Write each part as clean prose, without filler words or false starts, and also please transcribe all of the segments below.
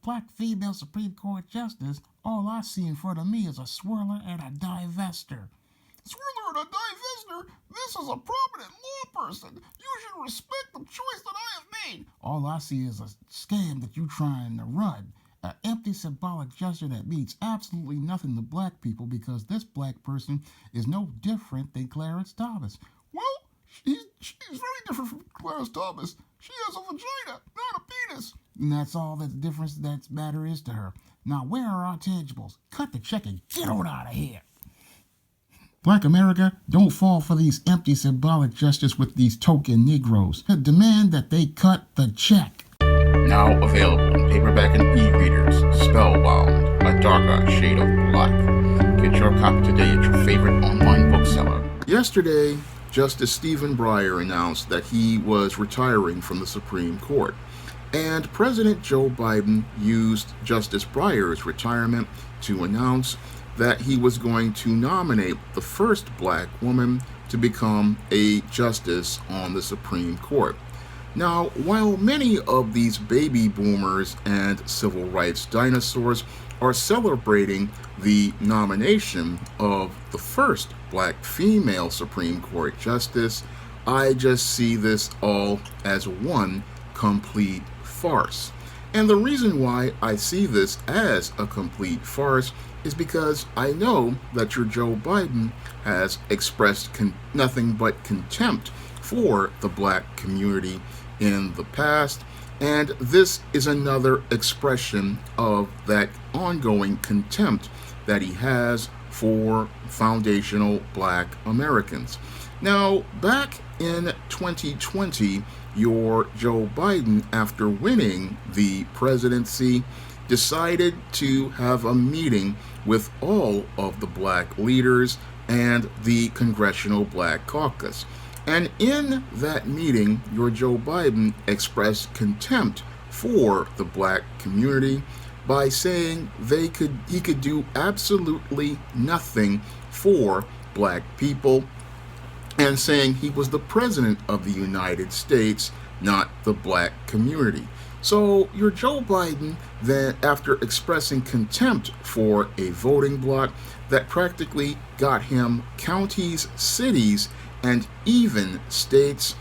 black female Supreme Court justice, all I see in front of me is a swirler and a divester. Swirler and a divester? This is a prominent law person. You should respect the choice that I have made. All I see is a scam that you trying to run. An empty symbolic gesture that means absolutely nothing to black people because this black person is no different than Clarence Thomas. Well, she's very different from Clarence Thomas. She has a vagina, not a penis. And that's all the difference that matter is to her. Now, where are our tangibles? Cut the check and get on out of here. Black America, don't fall for these empty symbolic gestures with these token Negroes. Demand that they cut the check. Now available in paperback and e-readers, Spellbound, A Darker Shade of Black. Get your copy today at your favorite online bookseller. Yesterday, Justice Stephen Breyer announced that he was retiring from the Supreme Court. And President Joe Biden used Justice Breyer's retirement to announce that he was going to nominate the first black woman to become a justice on the Supreme Court. Now, while many of these baby boomers and civil rights dinosaurs are celebrating the nomination of the first black female Supreme Court justice, I just see this all as one complete farce. And the reason why I see this as a complete farce is because I know that your Joe Biden has expressed nothing but contempt for the black community in the past, and this is another expression of that ongoing contempt that he has for foundational black Americans. Now, back in 2020, your Joe Biden, after winning the presidency, decided to have a meeting with all of the black leaders and the Congressional Black Caucus. And in that meeting, your Joe Biden expressed contempt for the black community by saying he could do absolutely nothing for black people, and saying he was the president of the United States, not the black community. So your Joe Biden then, after expressing contempt for a voting bloc that practically got him counties, cities, and even states,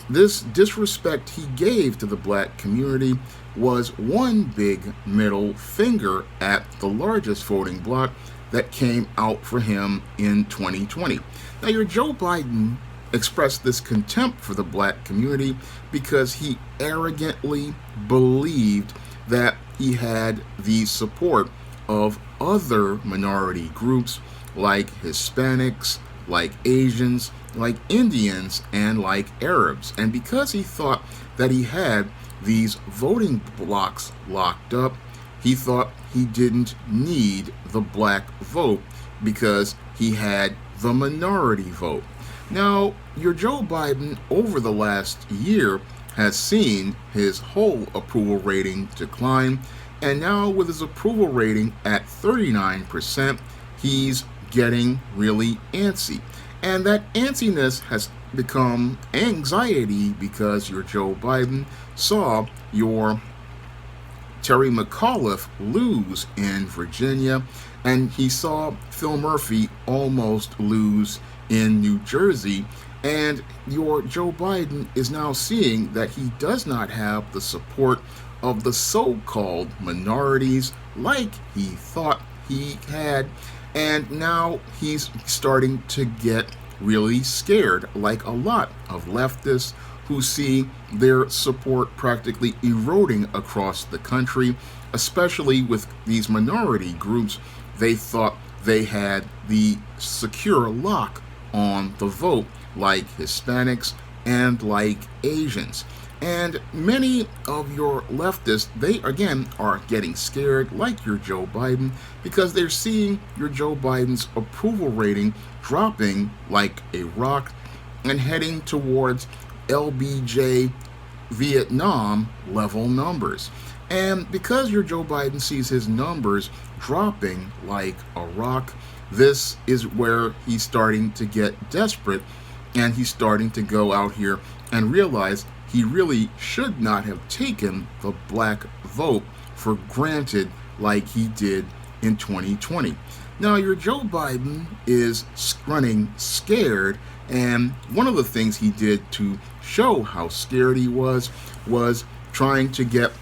this disrespect he gave to the black community was one big middle finger at the largest voting bloc that came out for him in 2020. Now, your Joe Biden expressed this contempt for the black community because he arrogantly believed that he had the support of other minority groups like Hispanics, like Asians, like Indians, and like Arabs. And because he thought that he had these voting blocks locked up, he thought he didn't need the black vote because he had the minority vote. Now, your Joe Biden over the last year has seen his whole approval rating decline, and now with his approval rating at 39%, he's getting really antsy. And that antsiness has become anxiety because your Joe Biden saw your Terry McAuliffe lose in Virginia, and he saw Phil Murphy almost lose in New Jersey, and your Joe Biden is now seeing that he does not have the support of the so-called minorities like he thought he had, and now he's starting to get really scared, like a lot of leftists who see their support practically eroding across the country, especially with these minority groups. They thought they had the secure lock on the vote, like Hispanics and like Asians. And many of your leftists, they again are getting scared, like your Joe Biden, because they're seeing your Joe Biden's approval rating dropping like a rock and heading towards LBJ Vietnam level numbers. And because your Joe Biden sees his numbers dropping like a rock, this is where he's starting to get desperate, and he's starting to go out here and realize he really should not have taken the black vote for granted like he did in 2020. Now, your Joe Biden is running scared, and one of the things he did to show how scared he was trying to get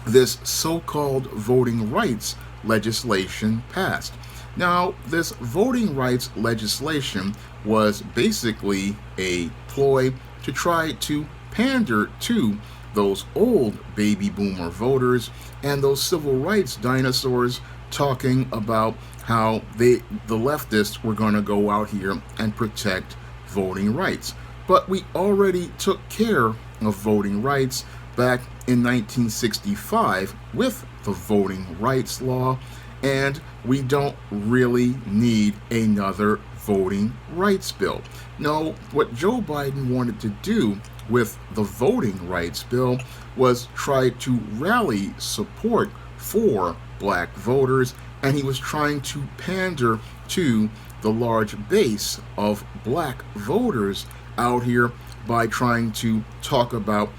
this so-called voting rights legislation passed. Now, this voting rights legislation was basically a ploy to try to pander to those old baby boomer voters and those civil rights dinosaurs talking about how the leftists were going to go out here and protect voting rights. But we already took care of voting rights back in 1965 with the voting rights law, and we don't really need another voting rights bill. No, what Joe Biden wanted to do with the voting rights bill was try to rally support for black voters, and he was trying to pander to the large base of black voters out here by trying to talk about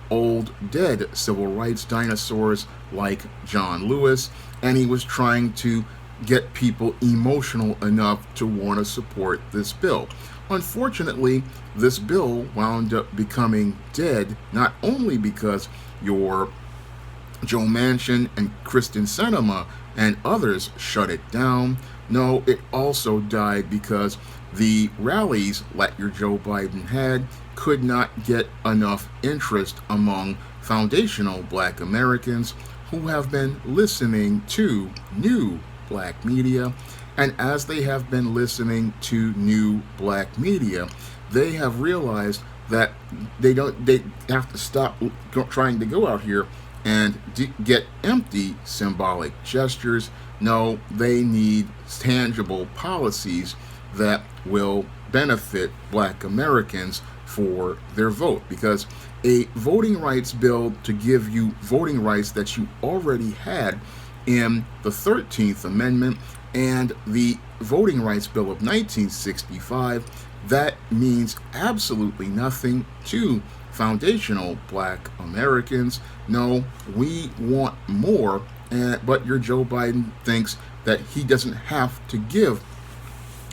old dead civil rights dinosaurs like John Lewis, and he was trying to get people emotional enough to want to support this bill. Unfortunately, this bill wound up becoming dead, not only because your Joe Manchin and Kristen Sinema and others shut it down. No, it also died because the rallies that your Joe Biden had could not get enough interest among foundational black Americans who have been listening to new black media. And as they have been listening to new black media, they have realized that they have to stop trying to go out here and get empty symbolic gestures. No, they need tangible policies that will benefit black Americans for their vote, because a voting rights bill to give you voting rights that you already had in the 13th Amendment and the Voting Rights Bill of 1965, that means absolutely nothing to foundational black Americans. No, we want more, but your Joe Biden thinks that he doesn't have to give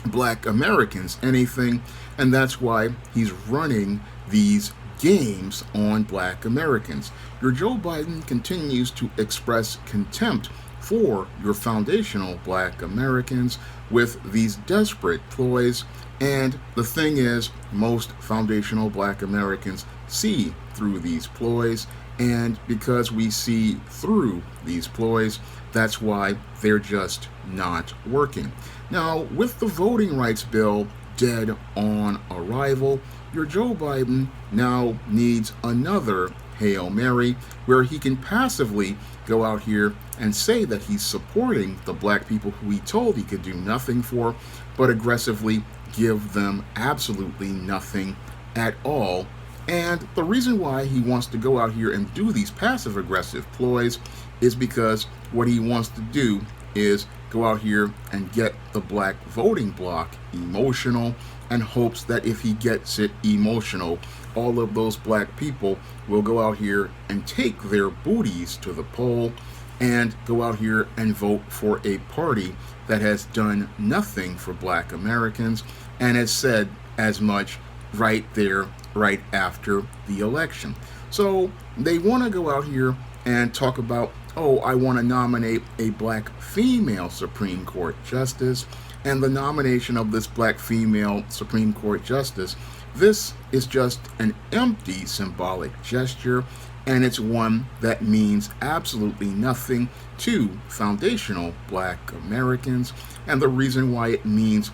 black Americans anything, and that's why he's running these games on black Americans. Your Joe Biden continues to express contempt for your foundational black Americans with these desperate ploys, and the thing is, most foundational black Americans see through these ploys, and because we see through these ploys, that's why they're just not working. Now, with the voting rights bill dead on arrival, your Joe Biden now needs another Hail Mary where he can passively go out here and say that he's supporting the black people who he told he could do nothing for, but aggressively give them absolutely nothing at all. And the reason why he wants to go out here and do these passive aggressive ploys is because what he wants to do is go out here and get the black voting bloc emotional, and hopes that if he gets it emotional, all of those black people will go out here and take their booties to the poll and go out here and vote for a party that has done nothing for black Americans and has said as much right there, right after the election. So they want to go out here and talk about, oh, I want to nominate a black female Supreme Court justice, and the nomination of this black female Supreme Court justice, this is just an empty symbolic gesture, and it's one that means absolutely nothing to foundational black Americans. And the reason why it means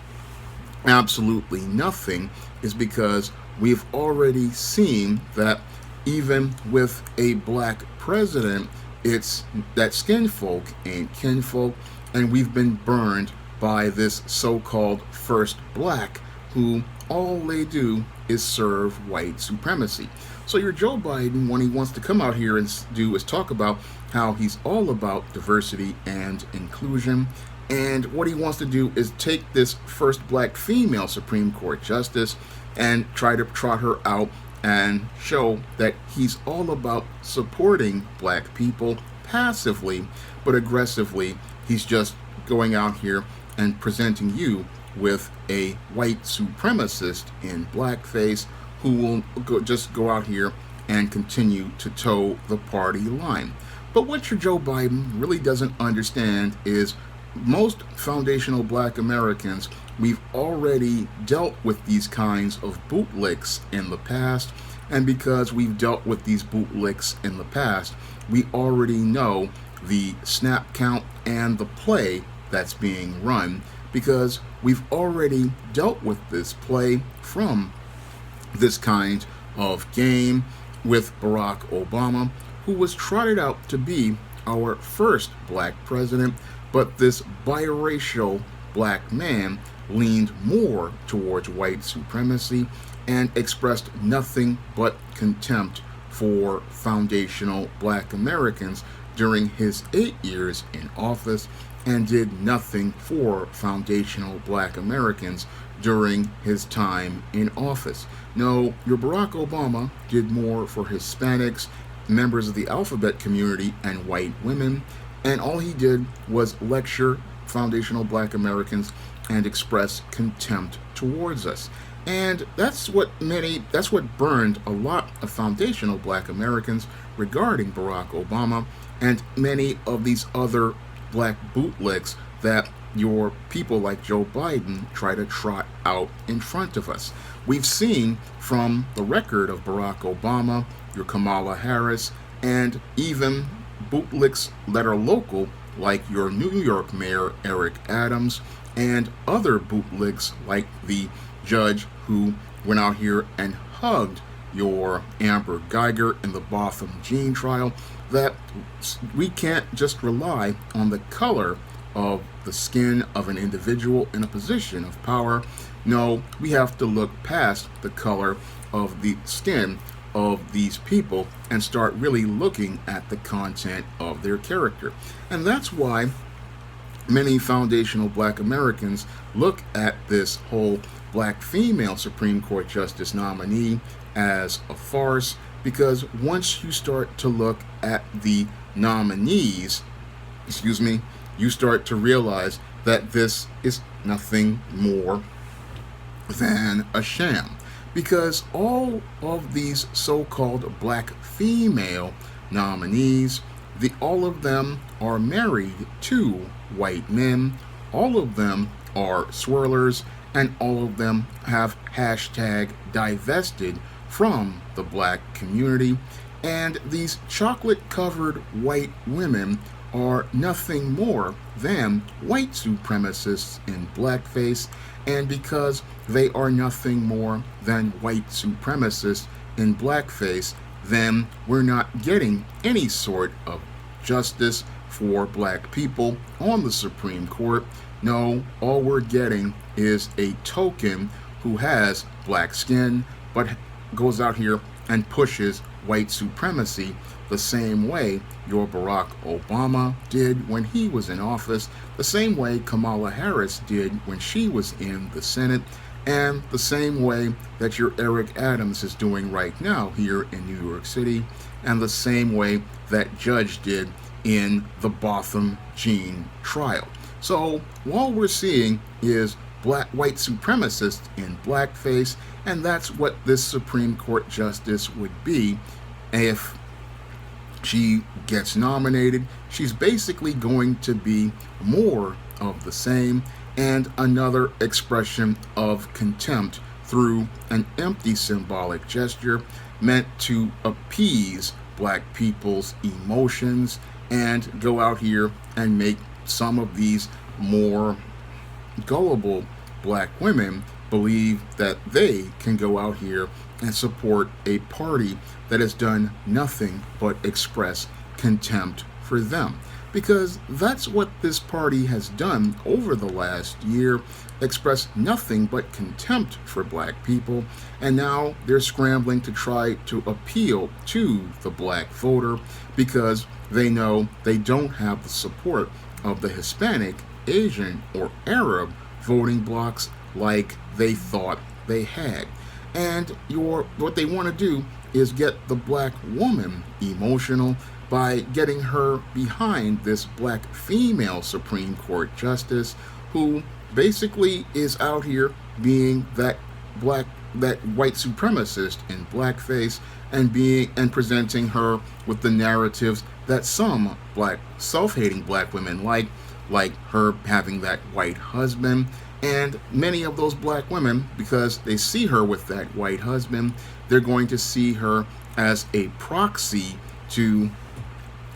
absolutely nothing is because we've already seen that even with a black president, it's that skin folk ain't kinfolk, and we've been burned by this so-called first black who all they do is serve white supremacy. So your Joe Biden, when he wants to come out here and do is talk about how he's all about diversity and inclusion, and what he wants to do is take this first black female Supreme Court justice and try to trot her out and show that he's all about supporting black people passively, but aggressively. He's just going out here and presenting you with a white supremacist in blackface who will just go out here and continue to toe the party line. But what your Joe Biden really doesn't understand is most foundational black Americans, we've already dealt with these kinds of bootlicks in the past, and because we've dealt with these bootlicks in the past, we already know the snap count and the play that's being run, because we've already dealt with this play from this kind of game with Barack Obama, who was trotted out to be our first black president, but this biracial black man leaned more towards white supremacy and expressed nothing but contempt for foundational black Americans during his 8 years in office, and did nothing for foundational black Americans during his time in office. No, your Barack Obama did more for Hispanics, members of the alphabet community, and white women, and all he did was lecture foundational black Americans and express contempt towards us. And that's what burned a lot of foundational black Americans regarding Barack Obama and many of these other black bootlicks that your people like Joe Biden try to trot out in front of us. We've seen from the record of Barack Obama, your Kamala Harris, and even bootlicks that are local, like your New York Mayor Eric Adams, and other bootlicks like the judge who went out here and hugged your Amber Geiger in the Botham Jean trial, that we can't just rely on the color of the skin of an individual in a position of power. No, we have to look past the color of the skin of these people and start really looking at the content of their character. And that's why many foundational black Americans look at this whole black female Supreme Court Justice nominee as a farce, because once you start to look at the nominees, you start to realize that this is nothing more than a sham. Because all of these so-called black female nominees, all of them are married to white men, all of them are swirlers, and all of them have hashtag divested from the black community. And these chocolate-covered white women are nothing more than white supremacists in blackface, and because they are nothing more than white supremacists in blackface, then we're not getting any sort of justice for black people on the Supreme Court. No, all we're getting is a token who has black skin, but goes out here and pushes white supremacy the same way your Barack Obama did when he was in office, the same way Kamala Harris did when she was in the Senate, and the same way that your Eric Adams is doing right now here in New York City, and the same way that Judge did in the Botham Jean trial. So all we're seeing is white supremacists in blackface, and that's what this Supreme Court justice would be if she gets nominated. She's basically going to be more of the same, and another expression of contempt through an empty symbolic gesture meant to appease black people's emotions and go out here and make some of these more gullible black women believe that they can go out here and support a party that has done nothing but express contempt for them. Because that's what this party has done over the last year, express nothing but contempt for black people, and now they're scrambling to try to appeal to the black voter because they know they don't have the support of the Hispanic, Asian, or Arab voting blocs like they thought they had. And what they want to do is get the black woman emotional by getting her behind this black female Supreme Court justice who basically is out here being that white supremacist in blackface and presenting her with the narratives that some black self-hating black women like her having that white husband. And many of those black women, because they see her with that white husband, they're going to see her as a proxy to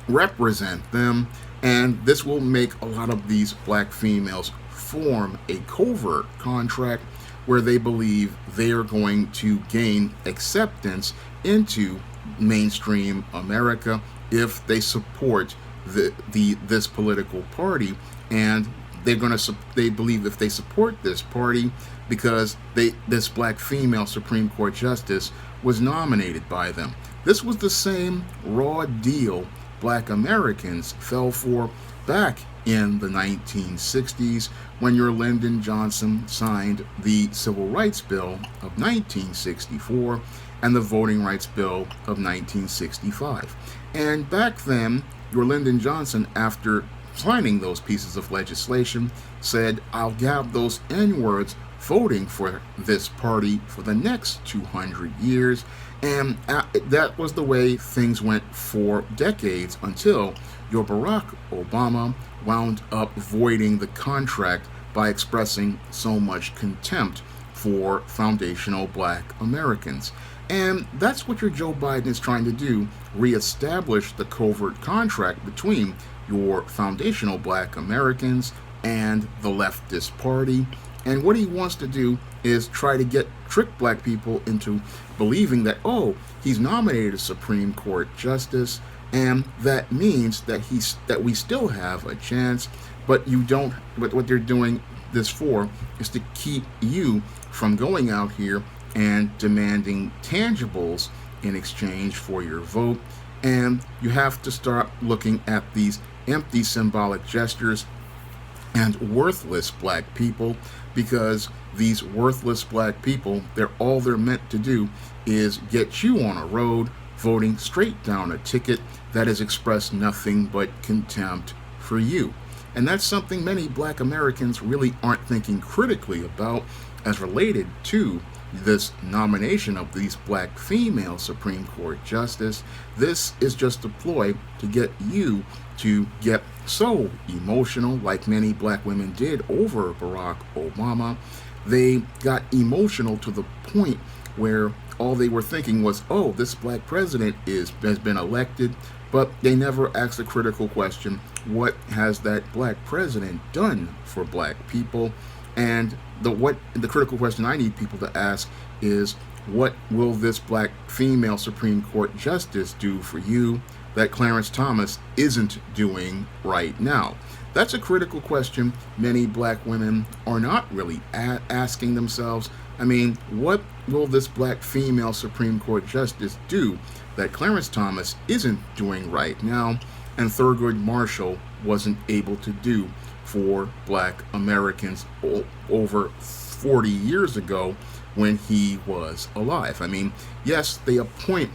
represent them. And this will make a lot of these black females form a covert contract where they believe they are going to gain acceptance into mainstream America if they support this political party. And they believe if they support this party because this black female Supreme Court justice was nominated by them. This was the same raw deal black Americans fell for back in the 1960s when your Lyndon Johnson signed the Civil Rights Bill of 1964 and the Voting Rights Bill of 1965. And back then, your Lyndon Johnson, after signing those pieces of legislation, said, I'll have those N-words voting for this party for the next 200 years. And that was the way things went for decades until your Barack Obama wound up voiding the contract by expressing so much contempt for foundational black Americans. And that's what your Joe Biden is trying to do, reestablish the covert contract between your foundational black Americans and the leftist party. And what he wants to do is try to trick black people into believing that, oh, he's nominated a Supreme Court justice, and that means that we still have a chance, but you don't. But what they're doing this for is to keep you from going out here and demanding tangibles in exchange for your vote. And you have to start looking at these empty symbolic gestures and worthless black people, because these worthless black people, all they're meant to do is get you on a road voting straight down a ticket that has expressed nothing but contempt for you. And that's something many black Americans really aren't thinking critically about as related to this nomination of these black female Supreme Court justice. This is just a ploy to get you to get so emotional, like many black women did over Barack Obama. They got emotional to the point where all they were thinking was, oh, this black president has been elected, but they never asked a critical question: what has that black president done for black people? And the critical question I need people to ask is, what will this black female Supreme Court justice do for you that Clarence Thomas isn't doing right now? That's a critical question many black women are not really asking themselves. I mean, what will this black female Supreme Court justice do that Clarence Thomas isn't doing right now and Thurgood Marshall wasn't able to do for black Americans over 40 years ago when he was alive? I mean, yes, they appoint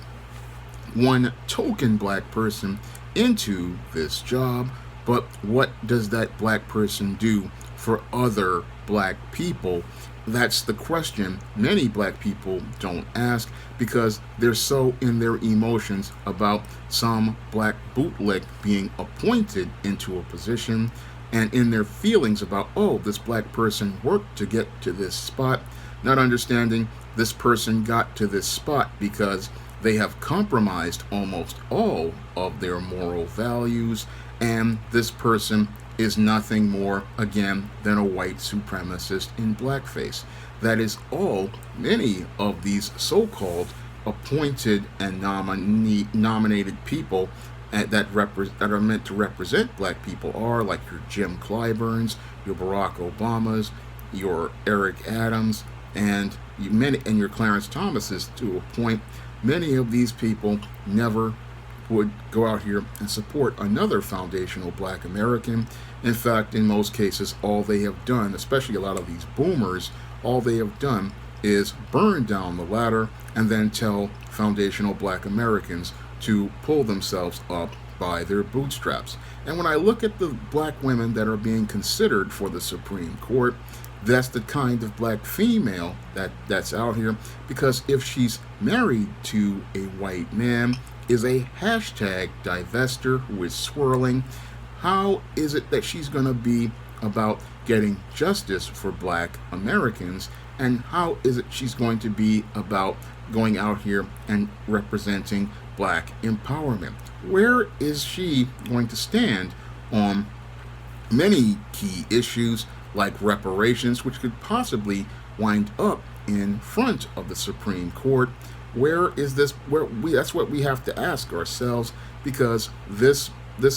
one token black person into this job, but what does that black person do for other black people? That's the question many black people don't ask, because they're so in their emotions about some black bootleg being appointed into a position, and in their feelings about, oh, this black person worked to get to this spot, not understanding this person got to this spot because they have compromised almost all of their moral values, and this person is nothing more, again, than a white supremacist in blackface. That is all many of these so-called appointed and nominated people that are meant to represent black people are, like your Jim Clyburns, your Barack Obamas, your Eric Adams, and your Clarence Thomases to a point. Many of these people never would go out here and support another foundational black American. In fact, in most cases, all they have done, especially a lot of these boomers, all they have done is burn down the ladder and then tell foundational Black Americans to pull themselves up by their bootstraps. And when I look at the black women that are being considered for the Supreme Court, that's the kind of black female that's out here, because if she's married to a white man, is a hashtag divester who is swirling, how is it that she's going to be about getting justice for Black Americans, and how is it she's going to be about going out here and representing Black empowerment? Where is she going to stand on many key issues like reparations, which could possibly wind up in front of the Supreme Court? Where is this? That's what we have to ask ourselves, because this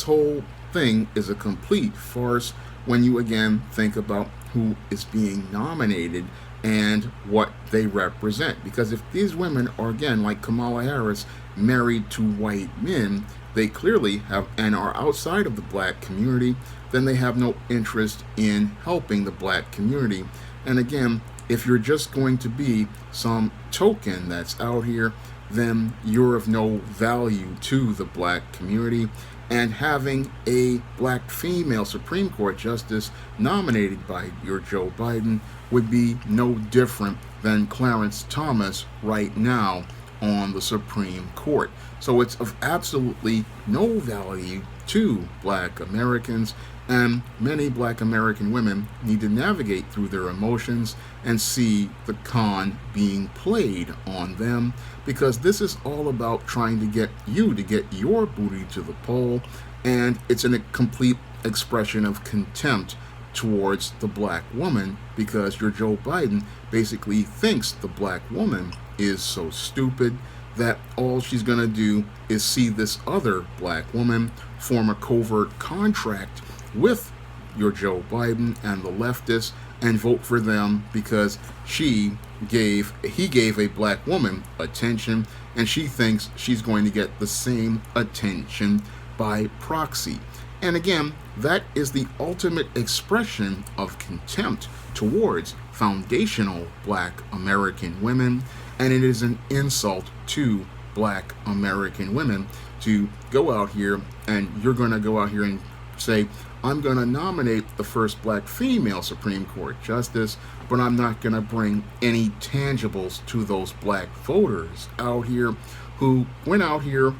whole thing is a complete farce when you again think about who is being nominated and what they represent. Because if these women are, again, like Kamala Harris, married to white men, they clearly have and are outside of the Black community, then they have no interest in helping the Black community. And again, if you're just going to be some token that's out here, then you're of no value to the Black community. And having a Black female Supreme Court justice nominated by your Joe Biden would be no different than Clarence Thomas right now on the Supreme Court. So it's of absolutely no value to Black Americans, and many Black American women need to navigate through their emotions and see the con being played on them, because this is all about trying to get you to get your booty to the poll, and it's a complete expression of contempt towards the Black woman, because your Joe Biden basically thinks the Black woman is so stupid that all she's going to do is see this other Black woman form a covert contract with your Joe Biden and the leftists and vote for them because he gave a Black woman attention, and she thinks she's going to get the same attention by proxy. And again, that is the ultimate expression of contempt towards foundational Black American women, and it is an insult to Black American women to go out here, and you're going to go out here and say, I'm going to nominate the first Black female Supreme Court justice, but I'm not going to bring any tangibles to those Black voters out here who went out here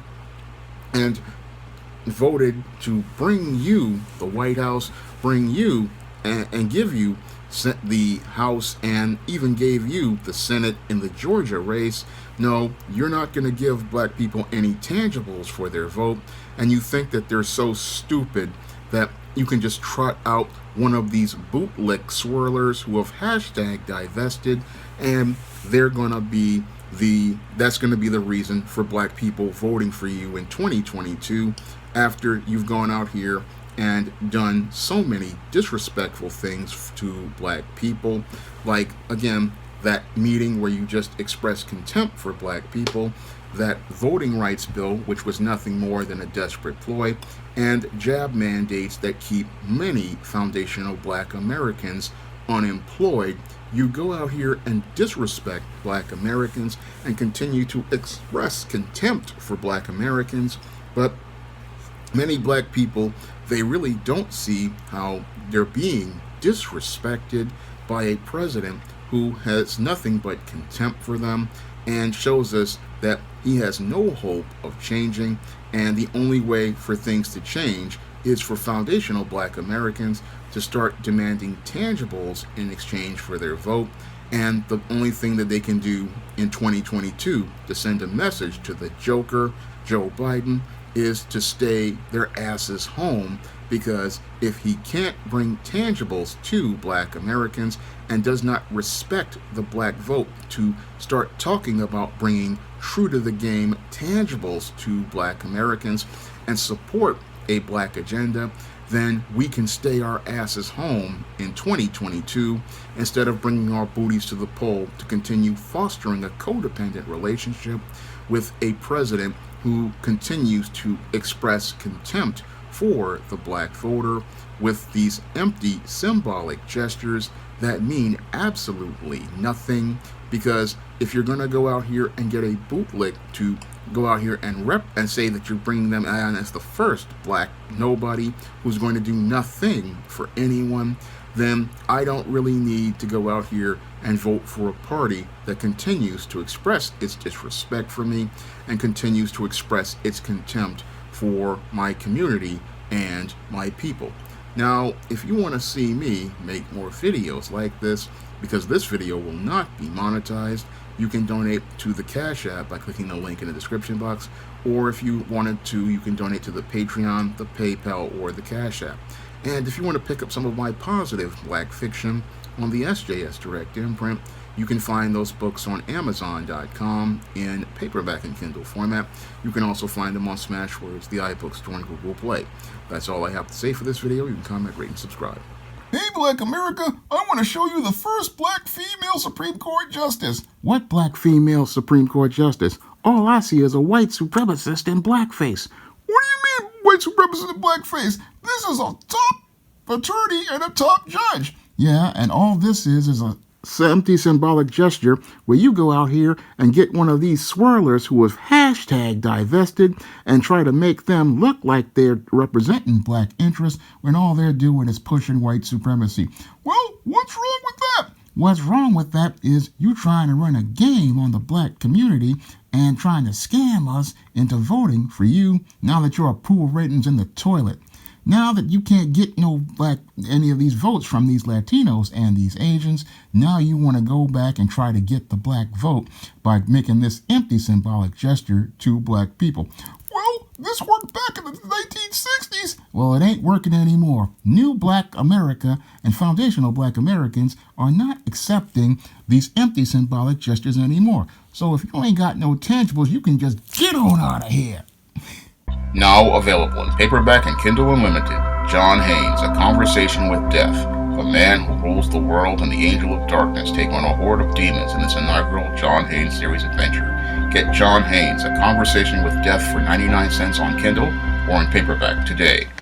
and voted to bring you the White House, bring you and give you the House, and even gave you the Senate in the Georgia race. No, you're not going to give Black people any tangibles for their vote, and you think that they're so stupid that you can just trot out one of these bootlick swirlers who have hashtag divested, and they're going to be that's going to be the reason for Black people voting for you in 2022, after you've gone out here and done so many disrespectful things to Black people, like, again, that meeting where you just expressed contempt for Black people, that voting rights bill, which was nothing more than a desperate ploy, and jab mandates that keep many foundational Black Americans unemployed. You go out here and disrespect Black Americans and continue to express contempt for Black Americans, but many Black people, they really don't see how they're being disrespected by a president who has nothing but contempt for them and shows us that he has no hope of changing, and the only way for things to change is for foundational Black Americans to start demanding tangibles in exchange for their vote. And the only thing that they can do in 2022 to send a message to the Joker, Joe Biden, is to stay their asses home, because if he can't bring tangibles to Black Americans and does not respect the Black vote to start talking about bringing true to the game tangibles to Black Americans and support a Black agenda, then we can stay our asses home in 2022 instead of bringing our booties to the poll to continue fostering a codependent relationship with a president who continues to express contempt for the Black voter with these empty symbolic gestures that mean absolutely nothing, because if you're going to go out here and get a bootlick to go out here and rep and say that you're bringing them on as the first black nobody who's going to do nothing for anyone, then I don't really need to go out here and vote for a party that continues to express its disrespect for me and continues to express its contempt for my community and my people. Now, if you want to see me make more videos like this, because this video will not be monetized, you can donate to the Cash App by clicking the link in the description box, or if you wanted to, you can donate to the Patreon, the PayPal, or the Cash App. And if you want to pick up some of my positive black fiction on the SJS Direct imprint, you can find those books on Amazon.com in paperback and Kindle format. You can also find them on Smashwords, the iBookstore, and Google Play. That's all I have to say for this video. You can comment, rate, and subscribe. Hey, Black America, I want to show you the first black female Supreme Court Justice. What black female Supreme Court Justice? All I see is a white supremacist in blackface. What do you mean, white supremacist in blackface? This is a top attorney and a top judge. Yeah, and all this is a empty symbolic gesture where you go out here and get one of these swirlers who have hashtag divested and try to make them look like they're representing black interests when all they're doing is pushing white supremacy. Well, what's wrong with that? What's wrong with that is you trying to run a game on the black community and trying to scam us into voting for you now that your approval rating's in the toilet. Now that you can't get any of these votes from these Latinos and these Asians, now you want to go back and try to get the black vote by making this empty symbolic gesture to black people. Well, this worked back in the 1960s. Well, it ain't working anymore. New Black America and foundational Black Americans are not accepting these empty symbolic gestures anymore. So if you ain't got no tangibles, you can just get on out of here. Now available in paperback and Kindle Unlimited, John Haynes, A Conversation with Death. The man who rules the world and the angel of darkness take on a horde of demons in this inaugural John Haynes series adventure. Get John Haynes, A Conversation with Death for 99 cents on Kindle or in paperback today.